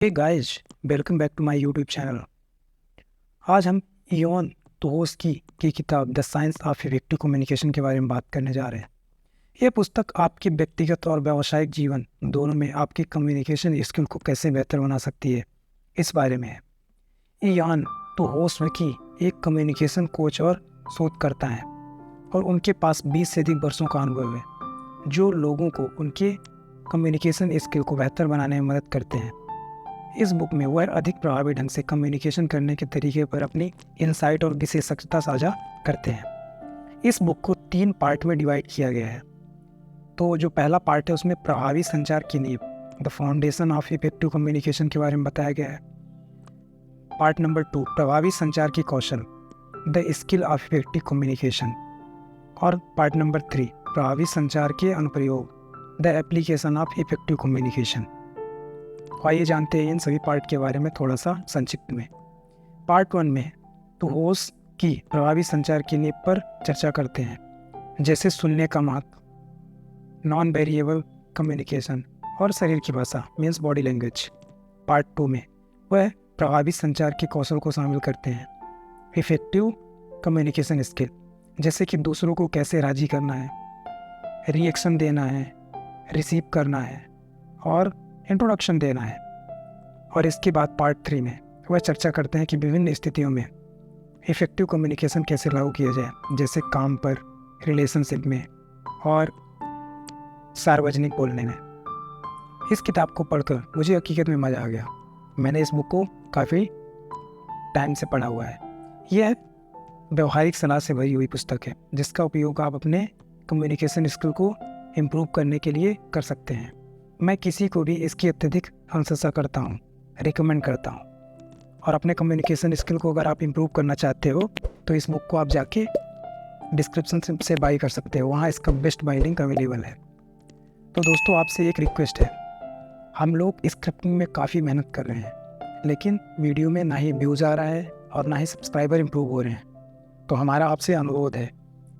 Hey guys, welcome back to my YouTube channel. आज हम Ian Tuhovsky की किताब the science of effective communication के बारे में बात करने जा रहे हैं। यह पुस्तक आपके व्यक्तिगत और व्यावसायिक जीवन दोनों में आपकी कम्युनिकेशन स्किल को कैसे बेहतर बना सकती है, इस बारे में है। इयान तुहोस्की एक कम्युनिकेशन कोच और शोधकर्ता है और उनके पास 20 से अधिक वर्षों का अनुभव है, जो लोगों को उनके कम्युनिकेशन स्किल को बेहतर बनाने में मदद करते हैं। इस बुक में वह अधिक प्रभावी ढंग से कम्युनिकेशन करने के तरीके पर अपनी इंसाइट और विशेषज्ञता साझा करते हैं। इस बुक को 3 पार्ट में डिवाइड किया गया है। तो जो पहला पार्ट है उसमें प्रभावी संचार की नींव, the foundation of effective communication के बारे में बताया गया है। पार्ट नंबर 2, प्रभावी संचार की कौशल, the skill of effective communication. और पार्ट नंबर 3, प्रभावी संचार के अनुप्रयोग, the application of effective communication. आइए जानते हैं इन सभी पार्ट के बारे में थोड़ा सा संक्षिप्त में। पार्ट 1 में तुहोस की प्रभावी संचार की नींव पर चर्चा करते हैं, जैसे सुनने का महत्व, नॉन वेरिएबल कम्युनिकेशन और शरीर की भाषा मीन्स बॉडी लैंग्वेज। पार्ट 2 में वह प्रभावी संचार के कौशल को शामिल करते हैं, इफेक्टिव कम्युनिकेशन स्किल, जैसे कि दूसरों को कैसे राजी करना है, रिएक्शन देना है, रिसीव करना है और इंट्रोडक्शन देना है। और इसके बाद पार्ट 3 में वह चर्चा करते हैं कि विभिन्न स्थितियों में इफेक्टिव कम्युनिकेशन कैसे लागू किया जाए, जैसे काम पर, रिलेशनशिप में और सार्वजनिक बोलने में। इस किताब को पढ़कर मुझे हकीकत में मज़ा आ गया। मैंने इस बुक को काफ़ी टाइम से पढ़ा हुआ है। यह व्यवहारिक सलाह से भरी हुई पुस्तक है, जिसका उपयोग आप अपने कम्युनिकेशन स्किल को इम्प्रूव करने के लिए कर सकते हैं। मैं किसी को भी इसकी अत्यधिक अनुशंसा करता हूँ, रिकमेंड करता हूँ। और अपने कम्युनिकेशन स्किल को अगर आप इम्प्रूव करना चाहते हो तो इस बुक को आप जाके डिस्क्रिप्शन से बाई कर सकते हो, वहाँ इसका बेस्ट बाई लिंक अवेलेबल है। तो दोस्तों, आपसे एक रिक्वेस्ट है, हम लोग स्क्रिप्टिंग में काफ़ी मेहनत कर रहे हैं, लेकिन वीडियो में ना ही व्यूज़ आ रहा है और ना ही सब्सक्राइबर इम्प्रूव हो रहे हैं। तो हमारा आपसे अनुरोध है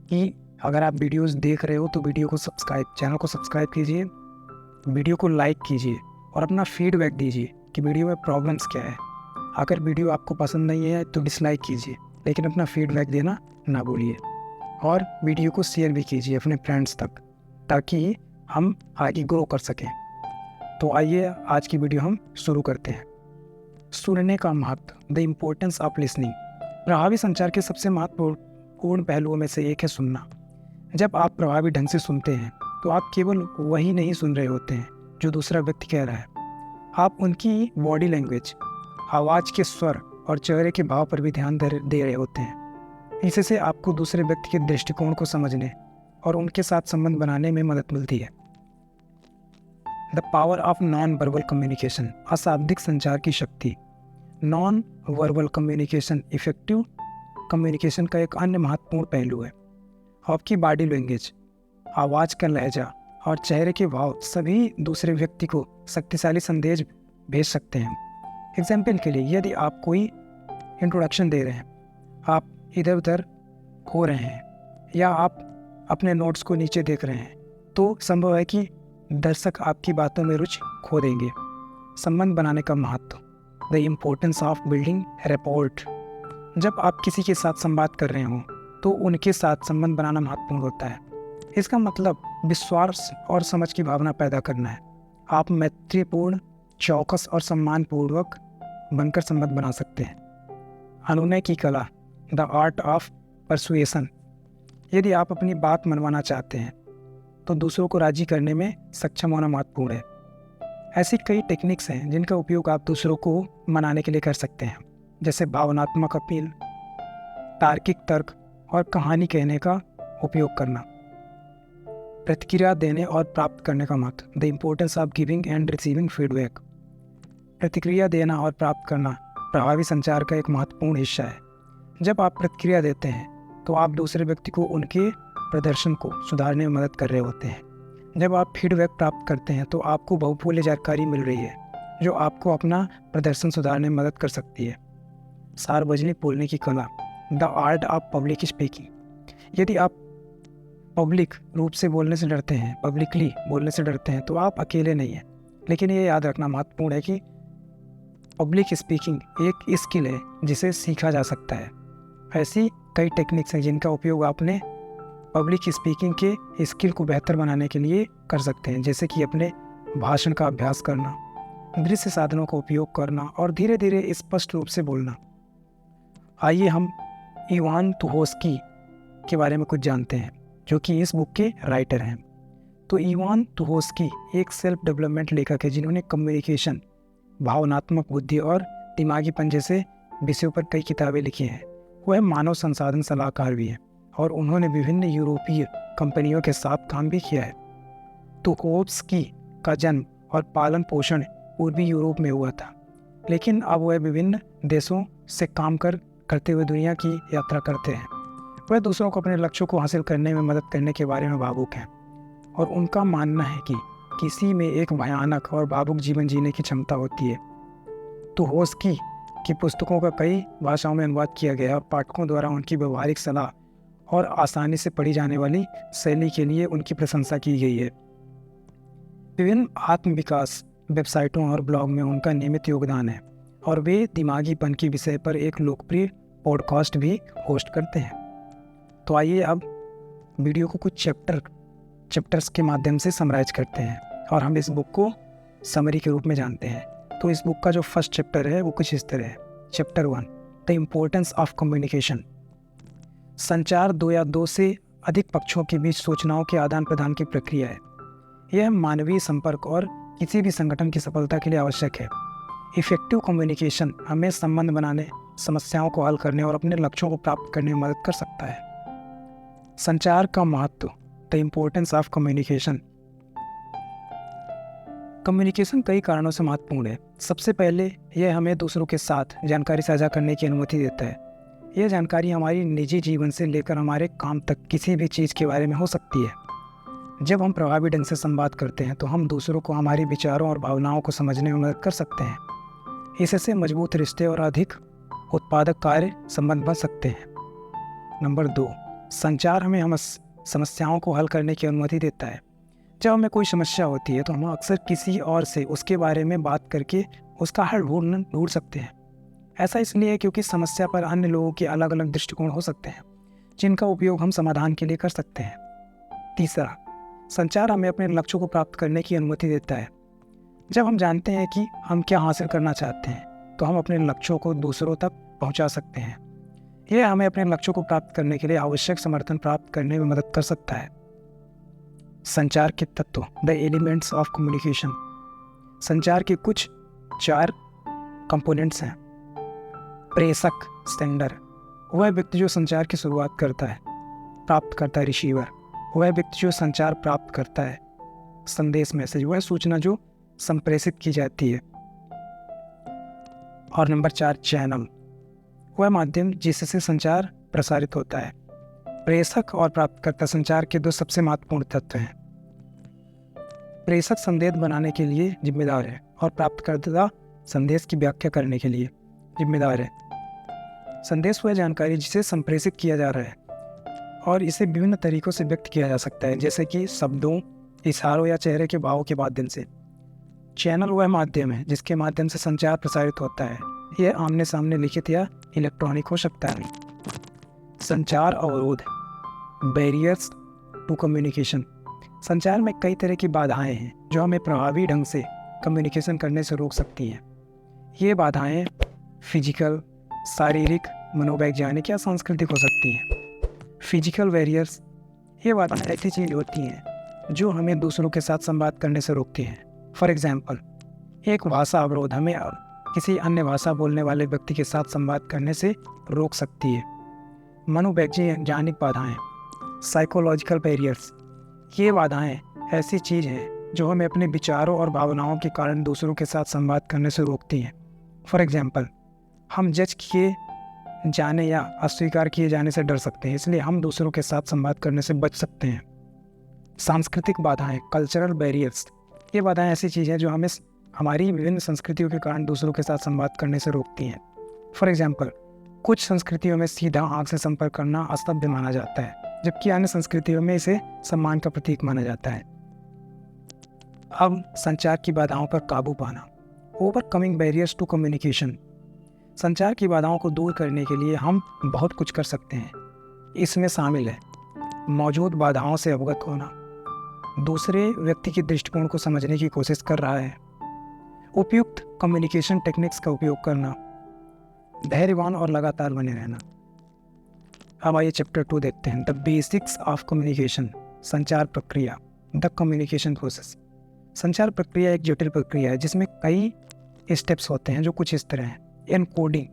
कि अगर आप वीडियोज़ देख रहे हो तो वीडियो को चैनल को सब्सक्राइब कीजिए, वीडियो को लाइक कीजिए और अपना फीडबैक दीजिए कि वीडियो में प्रॉब्लम्स क्या है। अगर वीडियो आपको पसंद नहीं है तो डिसलाइक कीजिए, लेकिन अपना फीडबैक देना ना भूलिए। और वीडियो को शेयर भी कीजिए अपने फ्रेंड्स तक, ताकि हम आगे ग्रो कर सकें। तो आइए आज की वीडियो हम शुरू करते हैं। सुनने का महत्व, द इम्पोर्टेंस ऑफ लिसनिंग। प्रभावी संचार के सबसे महत्वपूर्ण पहलुओं में से एक है सुनना। जब आप प्रभावी ढंग से सुनते हैं तो आप केवल वही नहीं सुन रहे होते हैं जो दूसरा व्यक्ति कह रहा है, आप उनकी बॉडी लैंग्वेज, आवाज़ के स्वर और चेहरे के भाव पर भी ध्यान दे रहे होते हैं। इससे आपको दूसरे व्यक्ति के दृष्टिकोण को समझने और उनके साथ संबंध बनाने में मदद मिलती है। The power of non verbal communication, अशाब्दिक संचार की शक्ति। Non verbal communication effective communication का एक अन्य महत्वपूर्ण पहलू है। आपकी बॉडी लैंग्वेज, आवाज़ का लहजा और चेहरे के भाव सभी दूसरे व्यक्ति को शक्तिशाली संदेश भेज सकते हैं। एग्जाम्पल के लिए, यदि आप कोई इंट्रोडक्शन दे रहे हैं, आप इधर उधर हो रहे हैं या आप अपने नोट्स को नीचे देख रहे हैं, तो संभव है कि दर्शक आपकी बातों में रुचि खो देंगे। संबंध बनाने का महत्व, the importance of building rapport. जब आप किसी के साथ संवाद कर रहे हों तो उनके साथ संबंध बनाना महत्वपूर्ण होता है। इसका मतलब विश्वास और समझ की भावना पैदा करना है। आप मैत्रीपूर्ण, चौकस और सम्मानपूर्वक बनकर संबंध बना सकते हैं। अनुनय की कला, द आर्ट ऑफ परसुएशन। यदि आप अपनी बात मनवाना चाहते हैं तो दूसरों को राजी करने में सक्षम होना महत्वपूर्ण है। ऐसी कई टेक्निक्स हैं जिनका उपयोग आप दूसरों को मनाने के लिए कर सकते हैं, जैसे भावनात्मक अपील, तार्किक तर्क और कहानी कहने का उपयोग करना। प्रतिक्रिया देने और प्राप्त करने का महत्व, the importance of giving and receiving feedback. प्रतिक्रिया देना और प्राप्त करना प्रभावी संचार का एक महत्वपूर्ण हिस्सा है। जब आप प्रतिक्रिया देते हैं तो आप दूसरे व्यक्ति को उनके प्रदर्शन को सुधारने में मदद कर रहे होते हैं। जब आप फीडबैक प्राप्त करते हैं तो आपको बहुमूल्य जानकारी मिल रही है जो आपको अपना प्रदर्शन सुधारने में मदद कर सकती है। सार्वजनिक बोलने की कला, the art of public speaking. यदि आप पब्लिक रूप से बोलने से डरते हैं, पब्लिकली बोलने से डरते हैं, तो आप अकेले नहीं हैं। लेकिन ये याद रखना महत्वपूर्ण है कि पब्लिक स्पीकिंग एक स्किल है जिसे सीखा जा सकता है। ऐसी कई टेक्निक्स हैं जिनका उपयोग आपने पब्लिक स्पीकिंग के स्किल को बेहतर बनाने के लिए कर सकते हैं, जैसे कि अपने भाषण का अभ्यास करना, दृश्य साधनों का उपयोग करना और धीरे धीरे स्पष्ट रूप से बोलना। आइए हम इवान तुहोस्की के बारे में कुछ जानते हैं, जो कि इस बुक के राइटर हैं। तो इवान तुहोस्की एक सेल्फ डेवलपमेंट लेखक है जिन्होंने कम्युनिकेशन, भावनात्मक बुद्धि और दिमागीपन जैसे विषयों पर कई किताबें लिखी हैं। वह मानव संसाधन सलाहकार भी हैं और उन्होंने विभिन्न यूरोपीय कंपनियों के साथ काम भी किया है। तुहोस्की का जन्म और पालन पोषण पूर्वी यूरोप में हुआ था, लेकिन अब वह विभिन्न देशों से काम करते हुए दुनिया की यात्रा करते हैं। वह दूसरों को अपने लक्ष्यों को हासिल करने में मदद करने के बारे में भावुक हैं और उनका मानना है कि किसी में एक भयानक और भावुक जीवन जीने की क्षमता होती है। तुहोस्की की पुस्तकों का कई भाषाओं में अनुवाद किया गया और पाठकों द्वारा उनकी व्यवहारिक सलाह और आसानी से पढ़ी जाने वाली शैली के लिए उनकी प्रशंसा की गई है। विभिन्न आत्मविकास वेबसाइटों और ब्लॉग में उनका नियमित योगदान है और वे दिमागीपन के विषय पर एक लोकप्रिय पॉडकास्ट भी होस्ट करते हैं। तो आइए अब वीडियो को कुछ चैप्टर्स के माध्यम से समराइज करते हैं और हम इस बुक को समरी के रूप में जानते हैं। तो इस बुक का जो फर्स्ट चैप्टर है वो कुछ इस तरह है। Chapter 1, the importance of communication. संचार दो या दो से अधिक पक्षों के बीच सूचनाओं के आदान प्रदान की प्रक्रिया है। यह मानवीय संपर्क और किसी भी संगठन की सफलता के लिए आवश्यक है। इफेक्टिव कम्युनिकेशन हमें संबंध बनाने, समस्याओं को हल करने और अपने लक्ष्यों को प्राप्त करने में मदद कर सकता है। संचार का महत्व, the importance of communication. Communication कई कारणों से महत्वपूर्ण है। सबसे पहले यह हमें दूसरों के साथ जानकारी साझा करने की अनुमति देता है। यह जानकारी हमारी निजी जीवन से लेकर हमारे काम तक किसी भी चीज़ के बारे में हो सकती है। जब हम प्रभावी ढंग से संवाद करते हैं तो हम दूसरों को हमारे विचारों और भावनाओं को समझने में मदद कर सकते हैं। इससे मजबूत रिश्ते और अधिक उत्पादक कार्य संबंध बन सकते हैं। नंबर 2, संचार हमें समस्याओं को हल करने की अनुमति देता है। जब हमें कोई समस्या होती है तो हम अक्सर किसी और से उसके बारे में बात करके उसका हल ढूंढ सकते हैं। ऐसा इसलिए है क्योंकि समस्या पर अन्य लोगों के अलग अलग दृष्टिकोण हो सकते हैं जिनका उपयोग हम समाधान के लिए कर सकते हैं। तीसरा, संचार हमें अपने लक्ष्यों को प्राप्त करने की अनुमति देता है। जब हम जानते हैं कि हम क्या हासिल करना चाहते हैं तो हम अपने लक्ष्यों को दूसरों तक पहुंचा सकते हैं। यह हमें अपने लक्ष्यों को प्राप्त करने के लिए आवश्यक समर्थन प्राप्त करने में मदद कर सकता है। संचार के तत्व, द एलिमेंट्स ऑफ कम्युनिकेशन। संचार के कुछ 4 कंपोनेंट्स हैं। प्रेषक, सेंडर, वह व्यक्ति जो संचार की शुरुआत करता है। प्राप्त करता है, रिसीवर, वह व्यक्ति जो संचार प्राप्त करता है। संदेश, मैसेज, वह सूचना जो संप्रेषित की जाती है। और नंबर 4, चैनल, वह माध्यम जिससे संचार प्रसारित होता है। प्रेषक और प्राप्तकर्ता संचार के 2 सबसे महत्वपूर्ण तत्व हैं। प्रेषक संदेश बनाने के लिए जिम्मेदार है और प्राप्तकर्ता संदेश की व्याख्या करने के लिए जिम्मेदार है। संदेश वह जानकारी जिसे संप्रेषित किया जा रहा है और इसे विभिन्न तरीकों से व्यक्त किया जा सकता है, जैसे कि शब्दों, इशारों या चेहरे के भावों के माध्यम से। चैनल वह माध्यम है जिसके माध्यम से संचार प्रसारित होता है। यह आमने सामने लिखित या इलेक्ट्रॉनिक हो सकता है। संचार अवरोध, बैरियर्स टू कम्युनिकेशन। संचार में कई तरह की बाधाएं हैं जो हमें प्रभावी ढंग से कम्युनिकेशन करने से रोक सकती हैं। ये बाधाएं फिजिकल, शारीरिक, मनोवैज्ञानिक या सांस्कृतिक हो सकती हैं। फिजिकल बैरियर्स, ये बाधाएं ऐसी चीज़ होती हैं जो हमें दूसरों के साथ संवाद करने से रोकती हैं। फॉर एग्जाम्पल, एक भाषा अवरोध हमें किसी अन्य भाषा बोलने वाले व्यक्ति के साथ संवाद करने से रोक सकती है। मनोवैज्ञानिक बाधाएं, साइकोलॉजिकल बैरियर्स, ये बाधाएं ऐसी चीज़ हैं जो हमें अपने विचारों और भावनाओं के कारण दूसरों के साथ संवाद करने से रोकती हैं। फॉर एग्जाम्पल, हम जज किए जाने या अस्वीकार किए जाने से डर सकते हैं, इसलिए हम दूसरों के साथ संवाद करने से बच सकते हैं। सांस्कृतिक बाधाएं, कल्चरल बैरियर्स, ये बाधाएं ऐसी चीज़ें जो हमें हमारी विभिन्न संस्कृतियों के कारण दूसरों के साथ संवाद करने से रोकती हैं। फॉर एग्जाम्पल, कुछ संस्कृतियों में सीधा आंख से संपर्क करना असभ्य माना जाता है, जबकि अन्य संस्कृतियों में इसे सम्मान का प्रतीक माना जाता है। अब संचार की बाधाओं पर काबू पाना। Overcoming barriers to communication. संचार की बाधाओं को दूर करने के लिए हम बहुत कुछ कर सकते हैं। इसमें शामिल है मौजूद बाधाओं से अवगत होना, दूसरे व्यक्ति के दृष्टिकोण को समझने की कोशिश कर रहा है, उपयुक्त कम्युनिकेशन टेक्निक्स का उपयोग करना, धैर्यवान और लगातार बने रहना। अब आइए चैप्टर 2 देखते हैं, द बेसिक्स ऑफ कम्युनिकेशन, संचार प्रक्रिया, द कम्युनिकेशन प्रोसेस। संचार प्रक्रिया एक जटिल प्रक्रिया है जिसमें कई स्टेप्स होते हैं जो कुछ इस तरह हैं। एनकोडिंग,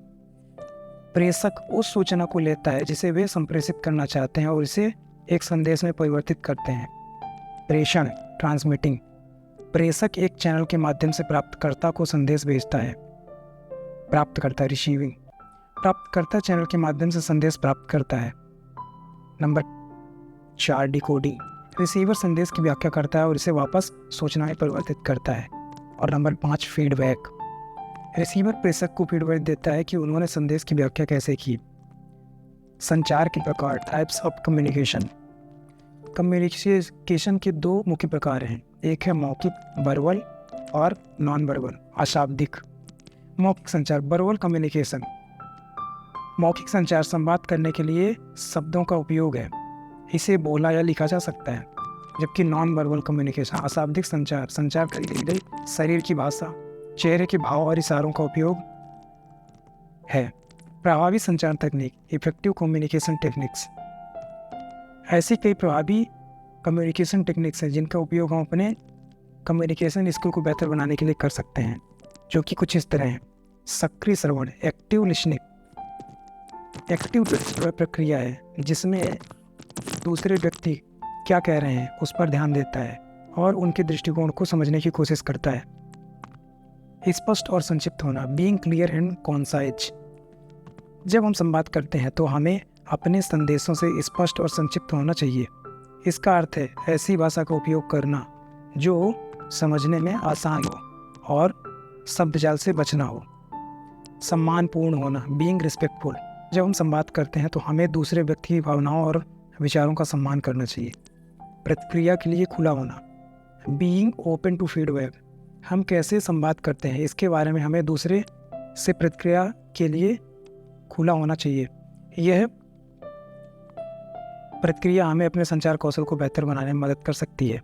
प्रेषक उस सूचना को लेता है जिसे वे संप्रेषित करना चाहते हैं और इसे एक संदेश में परिवर्तित करते हैं। प्रेषण, ट्रांसमिटिंग, प्रेषक एक चैनल के माध्यम से प्राप्तकर्ता को संदेश भेजता है। प्राप्तकर्ता, रिसीविंग, प्राप्तकर्ता चैनल के माध्यम से संदेश प्राप्त करता है। नंबर 4 डिकोडिंग, रिसीवर संदेश की व्याख्या करता है और इसे वापस सूचना में परिवर्तित करता है। और नंबर 5 फीडबैक, रिसीवर प्रेषक को फीडबैक देता है कि उन्होंने संदेश की व्याख्या कैसे की। संचार के प्रकार, टाइप्स ऑफ कम्युनिकेशन। कम्युनिकेशन के 2 मुख्य प्रकार हैं, एक है मौखिक, वर्बल, और नॉन वर्बल, अशाब्दिक। मौखिक संचार, वर्बल कम्युनिकेशन। मौखिक संचार संवाद करने के लिए शब्दों का उपयोग है, इसे बोला या लिखा जा सकता है। जबकि नॉन वर्बल कम्युनिकेशन, अशाब्दिक संचार, संचार करने के लिए शरीर की भाषा, चेहरे के भाव और इशारों का उपयोग है। प्रभावी संचार तकनीक, इफेक्टिव कम्युनिकेशन टेक्निक्स। ऐसी कई प्रभावी कम्युनिकेशन टेक्निक्स हैं जिनका उपयोग हम अपने कम्युनिकेशन स्किल को बेहतर बनाने के लिए कर सकते हैं, जो कि कुछ इस तरह हैं। सक्रिय श्रवण, एक्टिव लिसनिंग। एक्टिव प्रक्रिया है जिसमें दूसरे व्यक्ति क्या कह रहे हैं उस पर ध्यान देता है और उनके दृष्टिकोण को समझने की कोशिश करता है। स्पष्ट और संक्षिप्त होना, बीइंग क्लियर एंड कॉन्साइज। जब हम संवाद करते हैं तो हमें अपने संदेशों से स्पष्ट और संक्षिप्त होना चाहिए। इसका अर्थ है ऐसी भाषा का उपयोग करना जो समझने में आसान हो और शब्दजाल से बचना हो। सम्मानपूर्ण होना, बीइंग रिस्पेक्टफुल। जब हम संवाद करते हैं तो हमें दूसरे व्यक्ति की भावनाओं और विचारों का सम्मान करना चाहिए। प्रतिक्रिया के लिए खुला होना, बीइंग ओपन टू फीडबैक। हम कैसे संवाद करते हैं इसके बारे में हमें दूसरे से प्रतिक्रिया के लिए खुला होना चाहिए। यह प्रतिक्रिया हमें अपने संचार कौशल को बेहतर बनाने में मदद कर सकती है।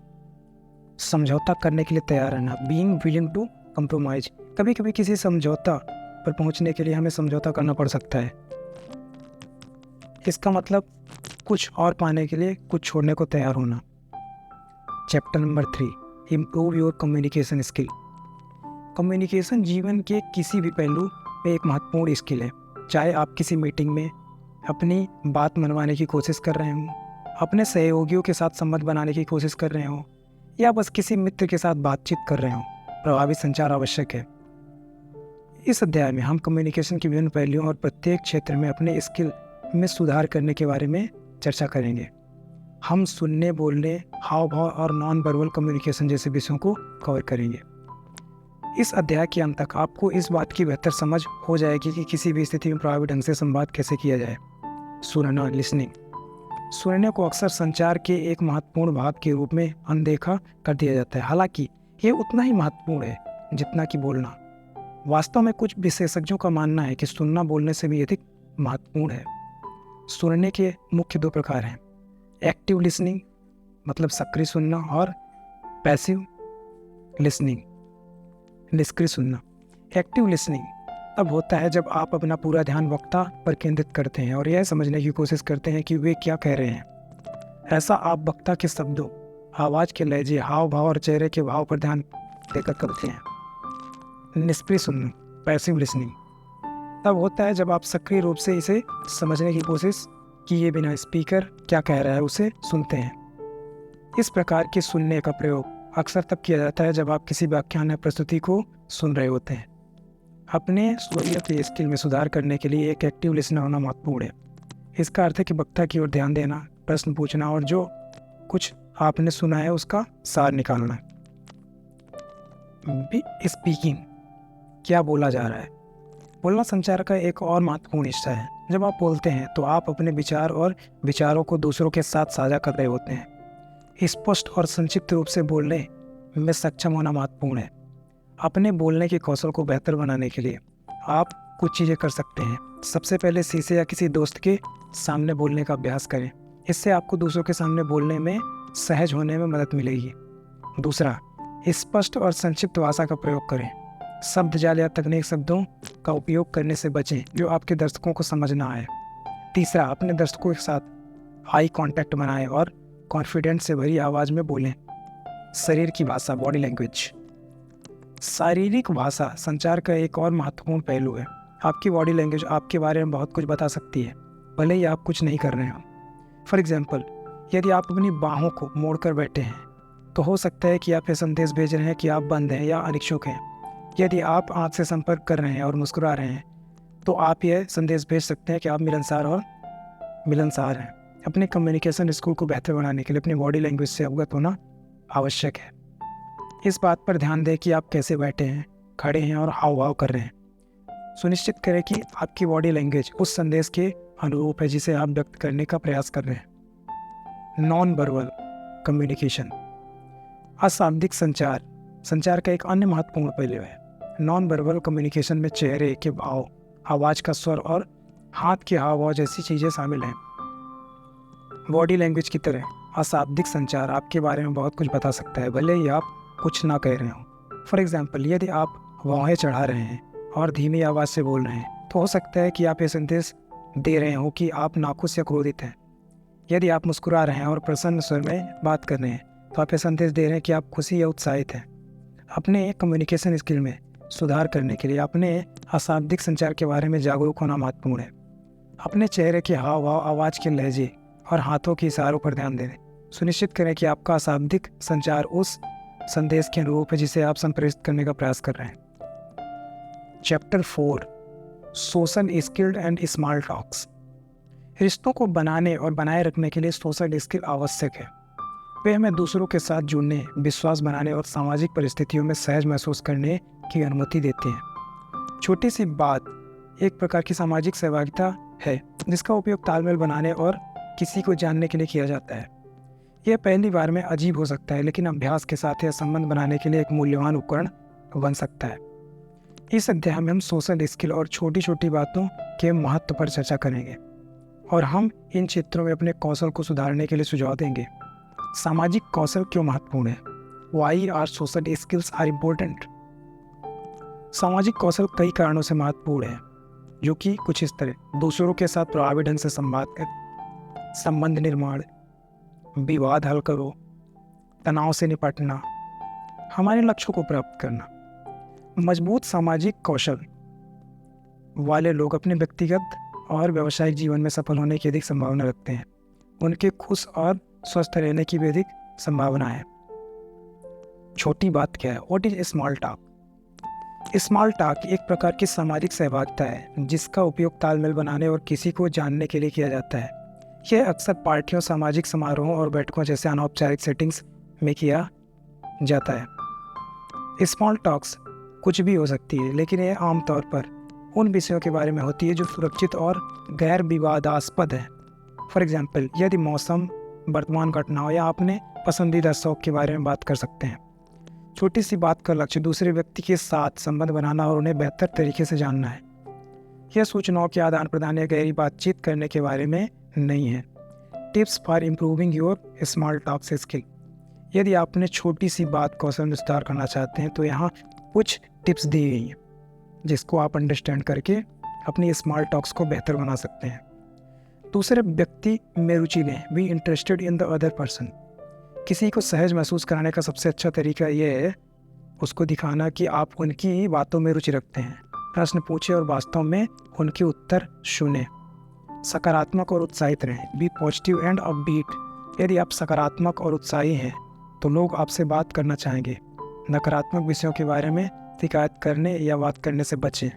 समझौता करने के लिए तैयार रहना, बीइंग विलिंग टू कंप्रोमाइज। कभी कभी किसी समझौता पर पहुंचने के लिए हमें समझौता करना पड़ सकता है। इसका मतलब कुछ और पाने के लिए कुछ छोड़ने को तैयार होना। Chapter number 3, improve your communication skill. Communication जीवन के किसी भी पहलू में एक महत्वपूर्ण स्किल है। चाहे आप किसी मीटिंग में अपनी बात मनवाने की कोशिश कर रहे हों, अपने सहयोगियों के साथ संबंध बनाने की कोशिश कर रहे हों, या बस किसी मित्र के साथ बातचीत कर रहे हों, प्रभावी संचार आवश्यक है। इस अध्याय में हम कम्युनिकेशन के विभिन्न पहलुओं और प्रत्येक क्षेत्र में अपने स्किल में सुधार करने के बारे में चर्चा करेंगे। हम सुनने, बोलने, हाव भाव और नॉन वर्बल कम्युनिकेशन जैसे विषयों को कवर करेंगे। इस अध्याय के अंत तक आपको इस बात की बेहतर समझ हो जाएगी कि किसी भी स्थिति में प्रभावी ढंग से संवाद कैसे किया जाए। सुनना, लिसनिंग। सुनने को अक्सर संचार के एक महत्वपूर्ण भाग के रूप में अनदेखा कर दिया जाता है, हालांकि ये उतना ही महत्वपूर्ण है जितना कि बोलना। वास्तव में कुछ विशेषज्ञों का मानना है कि सुनना बोलने से भी अधिक महत्वपूर्ण है। सुनने के मुख्य 2 प्रकार हैं, एक्टिव लिसनिंग मतलब सक्रिय सुनना, और पैसिव लिसनिंग, निष्क्रिय सुनना। एक्टिव लिसनिंग तब होता है जब आप अपना पूरा ध्यान वक्ता पर केंद्रित करते हैं और यह समझने की कोशिश करते हैं कि वे क्या कह रहे हैं। ऐसा आप वक्ता के शब्दों, आवाज़ के लहजे, हाव भाव और चेहरे के भाव पर ध्यान देकर करते हैं। निष्क्रिय सुनना, पैसिव लिसनिंग तब होता है जब आप सक्रिय रूप से इसे समझने की कोशिश किए बिना स्पीकर क्या कह रहा है उसे सुनते हैं। इस प्रकार के सुनने का प्रयोग अक्सर तब किया जाता है जब आप किसी व्याख्यान या प्रस्तुति को सुन रहे होते हैं। अपने सुनने के स्किल में सुधार करने के लिए एक एक्टिव लिसनर होना महत्वपूर्ण है। इसका अर्थ है कि वक्ता की ओर ध्यान देना, प्रश्न पूछना और जो कुछ आपने सुना है उसका सार निकालना। स्पीकिंग, क्या बोला जा रहा है। बोलना संचार का एक और महत्वपूर्ण हिस्सा है। जब आप बोलते हैं तो आप अपने विचार और विचारों को दूसरों के साथ साझा कर रहे होते हैं। स्पष्ट और संक्षिप्त रूप से बोलने में सक्षम होना महत्वपूर्ण है। अपने बोलने के कौशल को बेहतर बनाने के लिए आप कुछ चीज़ें कर सकते हैं। सबसे पहले शीशे या किसी दोस्त के सामने बोलने का अभ्यास करें। इससे आपको दूसरों के सामने बोलने में सहज होने में मदद मिलेगी। दूसरा, स्पष्ट और संक्षिप्त भाषा का प्रयोग करें। शब्द जाल या तकनीक शब्दों का उपयोग करने से बचें जो आपके दर्शकों को समझ ना आए। तीसरा, अपने दर्शकों के साथ आई कांटेक्ट बनाएं और कॉन्फिडेंस से भरी आवाज़ में बोलें। शरीर की भाषा, बॉडी लैंग्वेज। शारीरिक भाषा संचार का एक और महत्वपूर्ण पहलू है। आपकी बॉडी लैंग्वेज आपके बारे में बहुत कुछ बता सकती है, भले ही आप कुछ नहीं कर रहे हो। फॉर एग्जाम्पल, यदि आप अपनी बाहों को मोड़कर बैठे हैं तो हो सकता है कि आप ये संदेश भेज रहे हैं कि आप बंद हैं या अनिच्छुक हैं। यदि आप आँख से संपर्क कर रहे हैं और मुस्कुरा रहे हैं तो आप यह संदेश भेज सकते हैं कि आप मिलनसार हैं। अपने कम्युनिकेशन स्किल को बेहतर बनाने के लिए अपनी बॉडी लैंग्वेज से अवगत होना आवश्यक है। इस बात पर ध्यान दें कि आप कैसे बैठे हैं, खड़े हैं और हाव भाव कर रहे हैं। सुनिश्चित करें कि आपकी बॉडी लैंग्वेज उस संदेश के अनुरूप है जिसे आप व्यक्त करने का प्रयास कर रहे हैं। नॉन वर्बल कम्युनिकेशन, अशाब्दिक संचार का एक अन्य महत्वपूर्ण पहलू है। नॉन वर्बल कम्युनिकेशन में चेहरे के भाव, आवाज़ का स्वर और हाथ के हाव भाव जैसी चीज़ें शामिल हैं। बॉडी लैंग्वेज की तरह अशाब्दिक संचार आपके बारे में बहुत कुछ बता सकता है, भले ही आप कुछ ना कह रहे हो। फॉर एग्जाम्पल, यदि आप बाहें चढ़ा रहे हैं और धीमी आवाज़ से बोल रहे हैं तो हो सकता है कि आप ये संदेश दे रहे हो कि आप नाखुश या क्रोधित हैं। यदि आप मुस्कुरा रहे हैं और प्रसन्न स्वर में बात कर रहे हैं तो आप ये संदेश दे रहे हैं कि आप खुशी या उत्साहित हैं। अपने कम्युनिकेशन स्किल में सुधार करने के लिए अपने अशाब्दिक संचार के बारे में जागरूक होना महत्वपूर्ण है। अपने चेहरे के हाव भाव, आवाज़ के लहजे और हाथों के इशारों पर ध्यान दें। सुनिश्चित करें कि आपका अशाब्दिक संचार उस संदेश के अनुरूप है जिसे आप संप्रेषित करने का प्रयास कर रहे हैं। Chapter 4, social skill and small talks. रिश्तों को बनाने और बनाए रखने के लिए सोशल स्किल आवश्यक है। वे हमें दूसरों के साथ जुड़ने, विश्वास बनाने और सामाजिक परिस्थितियों में सहज महसूस करने की अनुमति देते हैं। छोटी सी बात एक प्रकार की सामाजिक सहभागिता है जिसका उपयोग तालमेल बनाने और किसी को जानने के लिए किया जाता है। यह पहली बार में अजीब हो सकता है, लेकिन अभ्यास के साथ यह संबंध बनाने के लिए एक मूल्यवान उपकरण बन सकता है। इस अध्याय में हम सोशल स्किल और छोटी छोटी बातों के महत्व पर चर्चा करेंगे और हम इन क्षेत्रों में अपने कौशल को सुधारने के लिए सुझाव देंगे। सामाजिक कौशल क्यों महत्वपूर्ण है? Why are social skills are important? सामाजिक कौशल कई कारणों से महत्वपूर्ण है, जो कि कुछ इस तरह: दूसरों के साथ प्रभावी ढंग से संवाद कर, संबंध निर्माण, विवाद हल करो, तनाव से निपटना, हमारे लक्ष्यों को प्राप्त करना। मजबूत सामाजिक कौशल वाले लोग अपने व्यक्तिगत और व्यावसायिक जीवन में सफल होने की अधिक संभावना रखते हैं। उनके खुश और स्वस्थ रहने की भी अधिक संभावना है। छोटी बात क्या है? What is small talk? Small talk एक प्रकार की सामाजिक सहभागिता है जिसका उपयोग तालमेल बनाने और किसी को जानने के लिए किया जाता है। यह अक्सर पार्टियों, सामाजिक समारोहों और बैठकों जैसे अनौपचारिक सेटिंग्स में किया जाता है। स्मॉल टॉक्स कुछ भी हो सकती है, लेकिन यह आमतौर पर उन विषयों के बारे में होती है जो सुरक्षित और गैर विवादास्पद है। फॉर एग्जाम्पल, यदि मौसम, वर्तमान घटनाओं या अपने पसंदीदा शौक के बारे में बात कर सकते हैं। छोटी सी बात का लक्ष्य दूसरे व्यक्ति के साथ संबंध बनाना और उन्हें बेहतर तरीके से जानना है। यह सूचनाओं के आदान प्रदान या गहरी बातचीत करने के बारे में नहीं है। Tips for improving your small talk skill. यदि आप अपने छोटी सी बात कौशल में सुधार करना चाहते हैं तो यहाँ कुछ टिप्स दी गई हैं जिसको आप अंडरस्टैंड करके अपनी स्मॉल टॉक्स को बेहतर बना सकते हैं। दूसरे व्यक्ति में रुचि लें। Be interested in the other person. किसी को सहज महसूस कराने का सबसे अच्छा तरीका यह है उसको दिखाना कि आप उनकी बातों में रुचि रखते हैं। प्रश्न पूछें और वास्तव में उनके उत्तर सुनें। सकारात्मक और उत्साहित रहें। Be positive and upbeat. यदि आप सकारात्मक और उत्साही हैं तो लोग आपसे बात करना चाहेंगे। नकारात्मक विषयों के बारे में शिकायत करने या बात करने से बचें।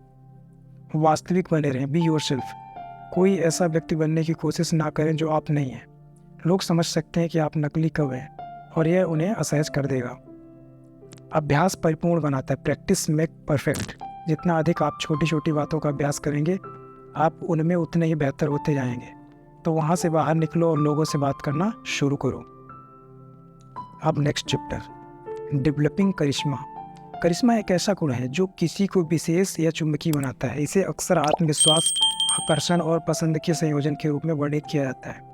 वास्तविक बने रहें। Be yourself. कोई ऐसा व्यक्ति बनने की कोशिश ना करें जो आप नहीं हैं। लोग समझ सकते हैं कि आप नकली कब हैं और यह उन्हें असहज कर देगा। अभ्यास परिपूर्ण बनाता है। Practice make perfect. जितना अधिक आप छोटी छोटी बातों का अभ्यास करेंगे आप उनमें उतने ही बेहतर होते जाएंगे। तो वहाँ से बाहर निकलो और लोगों से बात करना शुरू करो। अब नेक्स्ट चैप्टर, डेवलपिंग करिश्मा। करिश्मा एक ऐसा गुण है जो किसी को विशेष या चुंबकीय बनाता है। इसे अक्सर आत्मविश्वास, आकर्षण और पसंद के संयोजन के रूप में वर्णित किया जाता है।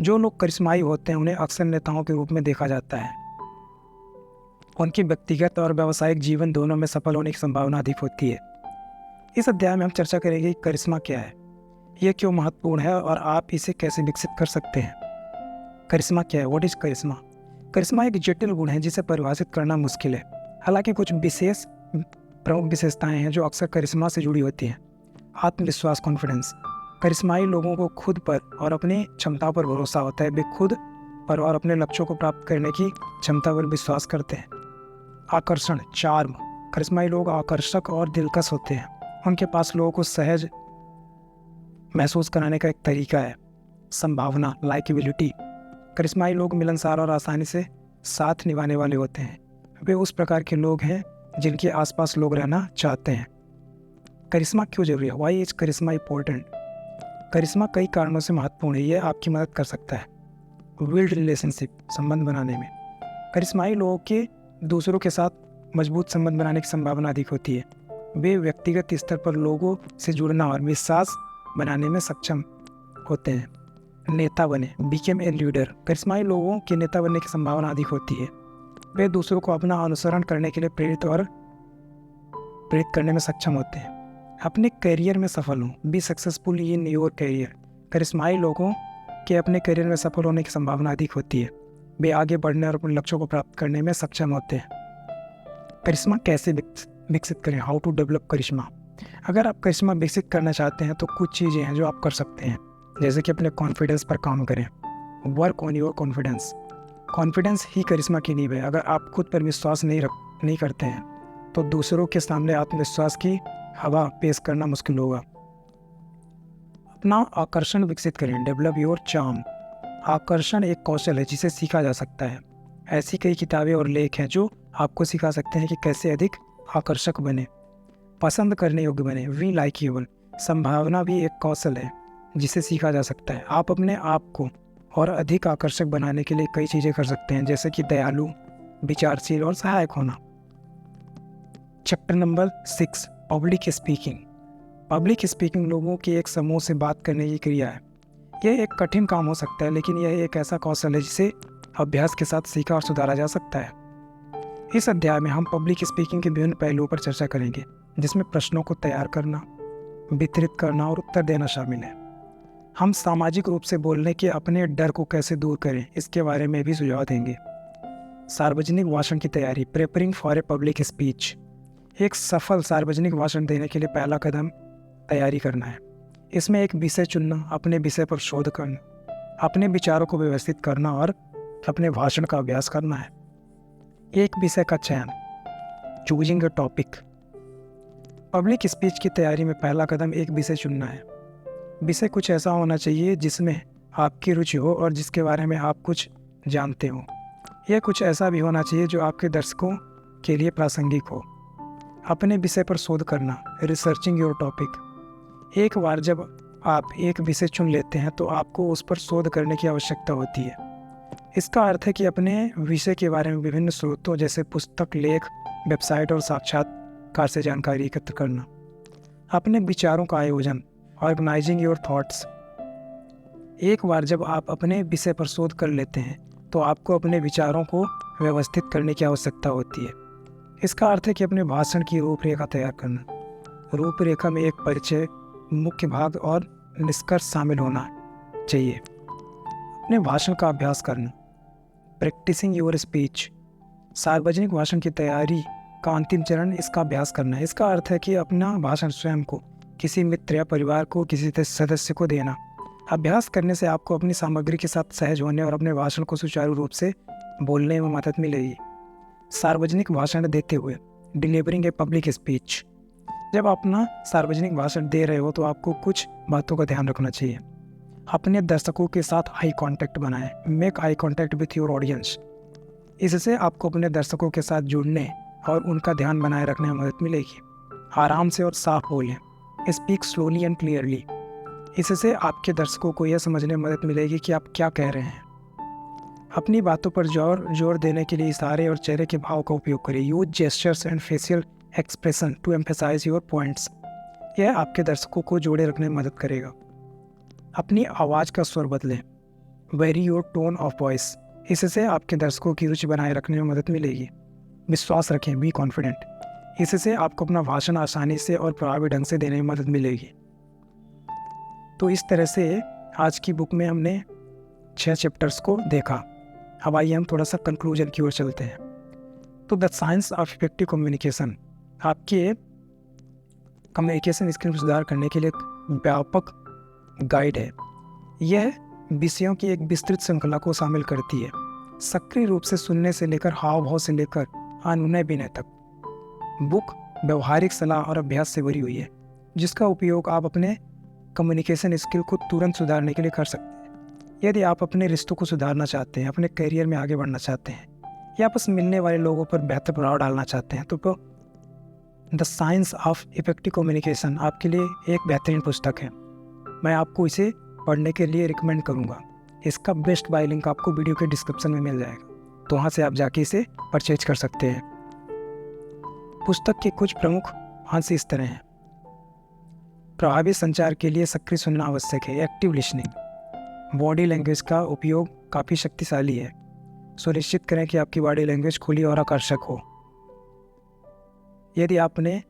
जो लोग करिश्माई होते हैं उन्हें अक्सर नेताओं के रूप में देखा जाता है। उनके व्यक्तिगत और व्यावसायिक जीवन दोनों में सफल होने की संभावना अधिक होती है। इस अध्याय में हम चर्चा करेंगे कि करिश्मा क्या है, यह क्यों महत्वपूर्ण है और आप इसे कैसे विकसित कर सकते हैं। करिश्मा क्या है? व्हाट इज करिश्मा? करिश्मा एक जटिल गुण है जिसे परिभाषित करना मुश्किल है। हालांकि कुछ विशेष प्रमुख विशेषताएं हैं जो अक्सर करिश्मा से जुड़ी होती हैं। आत्मविश्वास, कॉन्फिडेंस। करिश्माई लोगों को खुद पर और अपनी क्षमताओं पर भरोसा होता है। वे खुद पर और अपने लक्ष्यों को प्राप्त करने की क्षमता पर विश्वास करते हैं। आकर्षण, चार्म। करिश्माई लोग आकर्षक और दिलकश होते हैं। उनके पास लोगों को सहज महसूस कराने का एक तरीका है। संभावना, लाइकेबिलिटी। करिश्माई लोग मिलनसार और आसानी से साथ निभाने वाले होते हैं। वे उस प्रकार के लोग हैं जिनके आसपास लोग रहना चाहते हैं। करिश्मा क्यों जरूरी है? Why is charisma important? करिश्मा कई कारणों से महत्वपूर्ण है। यह आपकी मदद कर सकता है बिल्ड रिलेशनशिप, संबंध बनाने में। करिश्माई लोगों के दूसरों के साथ मजबूत संबंध बनाने की संभावना अधिक होती है। वे व्यक्तिगत स्तर पर लोगों से जुड़ना और विश्वास बनाने में सक्षम होते हैं। नेता बने, बिकेम ए लीडर। करिश्माई लोगों के नेता बनने की संभावना अधिक होती है। वे दूसरों को अपना अनुसरण करने के लिए प्रेरित करने में सक्षम होते हैं। अपने करियर में सफल हों, be successful in your career. करिश्माई लोगों के अपने करियर में सफल होने की संभावना अधिक होती है। वे आगे बढ़ने और अपने लक्ष्यों को प्राप्त करने में सक्षम होते हैं। करिश्मा कैसे विकसित करें? हाउ टू डेवलप करिश्मा। अगर आप करिश्मा विकसित करना चाहते हैं तो कुछ चीज़ें हैं जो आप कर सकते हैं, जैसे कि अपने कॉन्फिडेंस पर काम करें। Work on your confidence. Confidence ही करिश्मा की नींव है। अगर आप खुद पर विश्वास नहीं करते हैं तो दूसरों के सामने आत्मविश्वास की हवा पेश करना मुश्किल होगा। अपना आकर्षण विकसित करें। Develop your charm. आकर्षण एक कौशल है जिसे सीखा जा सकता है। ऐसी कई किताबें और लेख हैं जो आपको सिखा सकते हैं कि कैसे अधिक आकर्षक बने, पसंद करने योग्य बने। We likeable. संभावना भी एक कौशल है जिसे सीखा जा सकता है। आप अपने आप को और अधिक आकर्षक बनाने के लिए कई चीज़ें कर सकते हैं, जैसे कि दयालु, विचारशील और सहायक होना। Chapter number 6, public speaking. Public speaking लोगों के एक समूह से बात करने की क्रिया है। यह एक कठिन काम हो सकता है, लेकिन यह एक ऐसा कौशल है जिसे अभ्यास के साथ सीखा और सुधारा जा सकता है। इस अध्याय में हम पब्लिक स्पीकिंग के विभिन्न पहलुओं पर चर्चा करेंगे, जिसमें प्रश्नों को तैयार करना, वितरित करना और उत्तर देना शामिल है। हम सामाजिक रूप से बोलने के अपने डर को कैसे दूर करें, इसके बारे में भी सुझाव देंगे। सार्वजनिक भाषण की तैयारी, preparing for a public speech. एक सफल सार्वजनिक भाषण देने के लिए पहला कदम तैयारी करना है। इसमें एक विषय चुनना, अपने विषय पर शोध करना, अपने विचारों को व्यवस्थित करना और अपने भाषण का अभ्यास करना है। एक विषय का चयन, choosing a topic. Public speech की तैयारी में पहला कदम एक विषय चुनना है। विषय कुछ ऐसा होना चाहिए जिसमें आपकी रुचि हो और जिसके बारे में आप कुछ जानते हो। यह कुछ ऐसा भी होना चाहिए जो आपके दर्शकों के लिए प्रासंगिक हो। अपने विषय पर शोध करना, रिसर्चिंग योर टॉपिक। एक बार जब आप एक विषय चुन लेते हैं तो आपको उस पर शोध करने की आवश्यकता होती है। इसका अर्थ है कि अपने विषय के बारे में विभिन्न स्रोतों जैसे पुस्तक, लेख, वेबसाइट और साक्षात्कार से जानकारी एकत्र करना। अपने विचारों का आयोजन, ऑर्गेनाइजिंग योर थॉट्स। एक बार जब आप अपने विषय पर शोध कर लेते हैं तो आपको अपने विचारों को व्यवस्थित करने की आवश्यकता होती है। इसका अर्थ है कि अपने भाषण की रूपरेखा तैयार करना। रूपरेखा में एक परिचय, मुख्य भाग और निष्कर्ष शामिल होना चाहिए। अपने भाषण का अभ्यास करना, प्रैक्टिसिंग योर स्पीच। सार्वजनिक भाषण की तैयारी का अंतिम चरण इसका अभ्यास करना है। इसका अर्थ है कि अपना भाषण स्वयं को, किसी मित्र या परिवार को, किसी सदस्य को देना। अभ्यास करने से आपको अपनी सामग्री के साथ सहज होने और अपने भाषण को सुचारू रूप से बोलने में मदद मिलेगी। सार्वजनिक भाषण देते हुए, डिलीवरिंग ए पब्लिक स्पीच। जब आप अपना सार्वजनिक भाषण दे रहे हो तो आपको कुछ बातों का ध्यान रखना चाहिए। अपने दर्शकों के साथ आई कांटेक्ट बनाएं। Make eye contact with your audience. इससे आपको अपने दर्शकों के साथ जुड़ने और उनका ध्यान बनाए रखने में मदद मिलेगी। आराम से और साफ बोलें। Speak slowly and clearly. इससे आपके दर्शकों को यह समझने में मदद मिलेगी कि आप क्या कह रहे हैं। अपनी बातों पर जोर देने के लिए इशारे और चेहरे के भाव का उपयोग करें। Use gestures and facial expression to emphasise your points. यह आपके दर्शकों को जोड़े रखने में मदद करेगा। अपनी आवाज़ का स्वर बदलें। Very your tone of voice. इससे आपके दर्शकों की रुचि बनाए रखने में मदद मिलेगी। विश्वास रखें, बी कॉन्फिडेंट। इससे आपको अपना भाषण आसानी से और प्रभावी ढंग से देने में मदद मिलेगी। तो इस तरह से आज की बुक में हमने 6 चैप्टर्स को देखा। अब आइए हम थोड़ा सा कंक्लूजन की ओर चलते हैं। तो the science of effective communication आपके कम्युनिकेशन स्किल में सुधार करने के लिए एक व्यापक गाइड है। यह विषयों की एक विस्तृत श्रृंखला को शामिल करती है, सक्रिय रूप से सुनने से लेकर हाव भाव से लेकर अनुनय विनय तक। बुक व्यवहारिक सलाह और अभ्यास से भरी हुई है, जिसका उपयोग आप अपने कम्युनिकेशन स्किल को तुरंत सुधारने के लिए कर सकते हैं। यदि आप अपने रिश्तों को सुधारना चाहते हैं, अपने करियर में आगे बढ़ना चाहते हैं या बस मिलने वाले लोगों पर बेहतर प्रभाव डालना चाहते हैं, तो the science of effective communication आपके लिए एक बेहतरीन पुस्तक है। मैं आपको इसे पढ़ने के लिए रिकमेंड करूँगा। इसका बेस्ट बाय लिंक आपको वीडियो के डिस्क्रिप्शन में मिल जाएगा, तो वहाँ से आप जाके इसे परचेज कर सकते हैं। पुस्तक के कुछ प्रमुख अंश इस तरह हैं। प्रभावी संचार के लिए सक्रिय सुनना आवश्यक है, एक्टिव लिसनिंग। बॉडी लैंग्वेज का उपयोग काफ़ी शक्तिशाली है। सुनिश्चित करें कि आपकी बॉडी लैंग्वेज खुली और आकर्षक हो। यदि आप अपने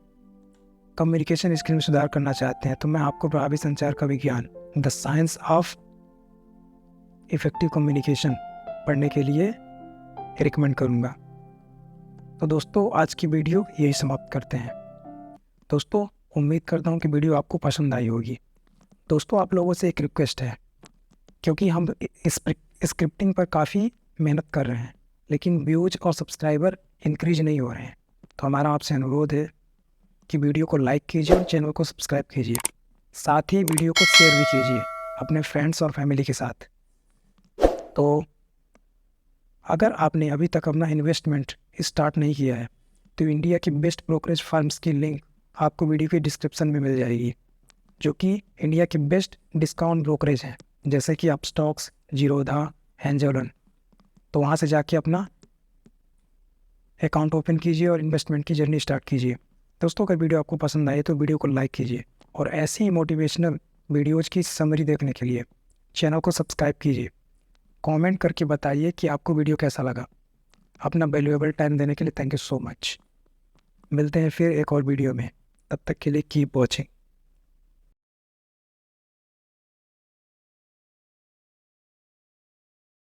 कम्युनिकेशन स्किल में सुधार करना चाहते हैं, तो मैं आपको प्रभावी संचार का विज्ञान, the science of effective communication पढ़ने के लिए रिकमेंड करूँगा। तो दोस्तों, आज की वीडियो यही समाप्त करते हैं। दोस्तों, उम्मीद करता हूँ कि वीडियो आपको पसंद आई होगी। दोस्तों, आप लोगों से एक रिक्वेस्ट है, क्योंकि हम स्क्रिप्टिंग पर काफ़ी मेहनत कर रहे हैं, लेकिन व्यूज और सब्सक्राइबर इंक्रीज नहीं हो रहे हैं। तो हमारा आपसे अनुरोध है कि वीडियो को लाइक कीजिए और चैनल को सब्सक्राइब कीजिए। साथ ही वीडियो को शेयर भी कीजिए अपने फ्रेंड्स और फैमिली के साथ। तो अगर आपने अभी तक अपना इन्वेस्टमेंट स्टार्ट नहीं किया है, तो इंडिया की बेस्ट ब्रोकरेज फर्म्स की लिंक आपको वीडियो के डिस्क्रिप्शन में मिल जाएगी, जो कि इंडिया की बेस्ट डिस्काउंट ब्रोकरेज है, जैसे कि अपस्टॉक्स, जीरोधा, एंजलन। तो वहाँ से जाके अपना अकाउंट ओपन कीजिए और इन्वेस्टमेंट की जर्नी स्टार्ट कीजिए। दोस्तों, अगर वीडियो आपको पसंद आए तो वीडियो को लाइक कीजिए और ऐसी ही मोटिवेशनल वीडियोज़ की समरी देखने के लिए चैनल को सब्सक्राइब कीजिए। कमेंट करके बताइए कि आपको वीडियो कैसा लगा। अपना वैल्यूएबल टाइम देने के लिए थैंक यू सो मच। मिलते हैं फिर एक और वीडियो में, तब तक के लिए कीप वॉचिंग।